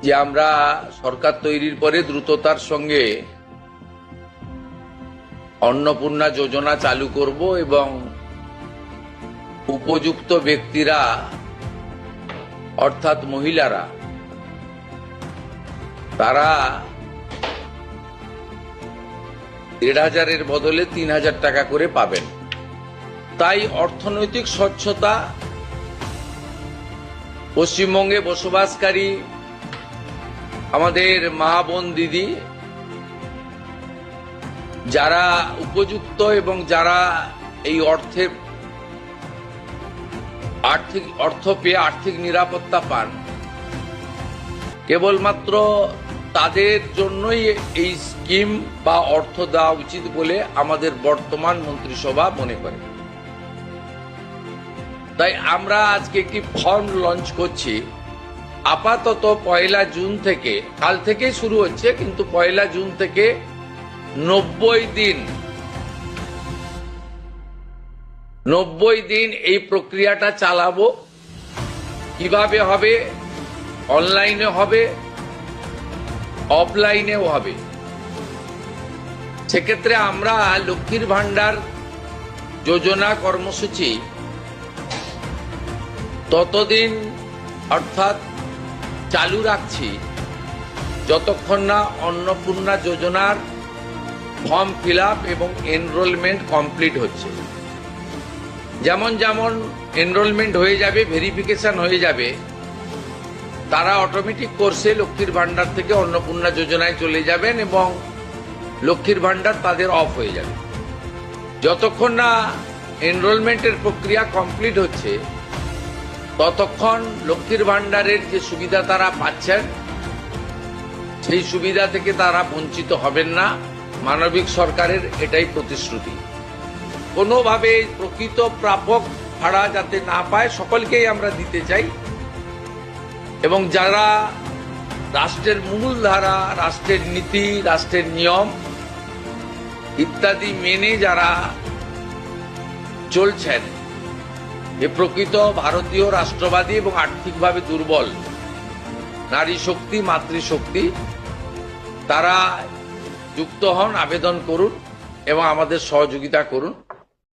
যে আমরা সরকার তৈরির পরে দ্রুততার সঙ্গে অন্নপূর্ণা যোজনা চালু করব এবং উপযুক্ত ব্যক্তিরা অর্থাৎ মহিলারা তারা ১,৫০০-এর বদলে ৩,০০০ টাকা করে পাবেন। তাই অর্থনৈতিক স্বচ্ছতা পশ্চিমবঙ্গে বসবাসকারী আমাদের মা বোন দিদি যারা উপযুক্ত এবং যারা এই অর্থ পেয়ে আর্থিক নিরাপত্তা পান, কেবলমাত্র তাদের জন্যই এই স্কিম বা অর্থ দেওয়া উচিত বলে আমাদের বর্তমান মন্ত্রিসভা মনে করে। তাই আমরা আজকে একটি ফর্ম লঞ্চ করছি। আপাতত ১ জুন থেকে, কাল থেকে শুরু হচ্ছে, কিন্তু ১ জুন থেকে ৯০ দিন এই প্রক্রিয়াটা চালাবো। কিভাবে হবে? অনলাইনে হবে, অফলাইনেও হবে। সেক্ষেত্রে আমরা লক্ষ্মীর ভান্ডার যোজনা কর্মসূচি ততদিন অর্থাৎ চালু রাখছি যতক্ষণ না অন্নপূর্ণা যোজনার ফর্ম ফিল আপ এবং এনরোলমেন্ট কমপ্লিট হচ্ছে। যেমন যেমন এনরোলমেন্ট হয়ে যাবে, ভেরিফিকেশন হয়ে যাবে, তারা অটোমেটিক কোর্সে লক্ষ্মীর ভান্ডার থেকে অন্নপূর্ণা যোজনায় চলে যাবেন এবং লক্ষ্মীর ভান্ডার তাদের অফ হয়ে যাবে। যতক্ষণ না এনরোলমেন্টের প্রক্রিয়া কমপ্লিট হচ্ছে ততক্ষণ লক্ষ্মীর ভান্ডারের যে সুবিধা তারা পাচ্ছেন সেই সুবিধা থেকে তারা বঞ্চিত হবেন না। মানবিক সরকারের এটাই প্রতিশ্রুতি। কোনোভাবে প্রকৃত প্রাপক ভাড়া যাতে না পায় সকলকেই আমরা দিতে চাই এবং যারা রাষ্ট্রের মূল ধারা, রাষ্ট্রের নীতি, রাষ্ট্রের নিয়ম ইত্যাদি মেনে যারা চলছেন, এ প্রকৃত ভারতীয় রাষ্ট্রবাদী এবং আর্থিকভাবে দুর্বল নারী শক্তি, মাতৃশক্তি, তারা যুক্ত হন, আবেদন করুন এবং আমাদের সহযোগিতা করুন।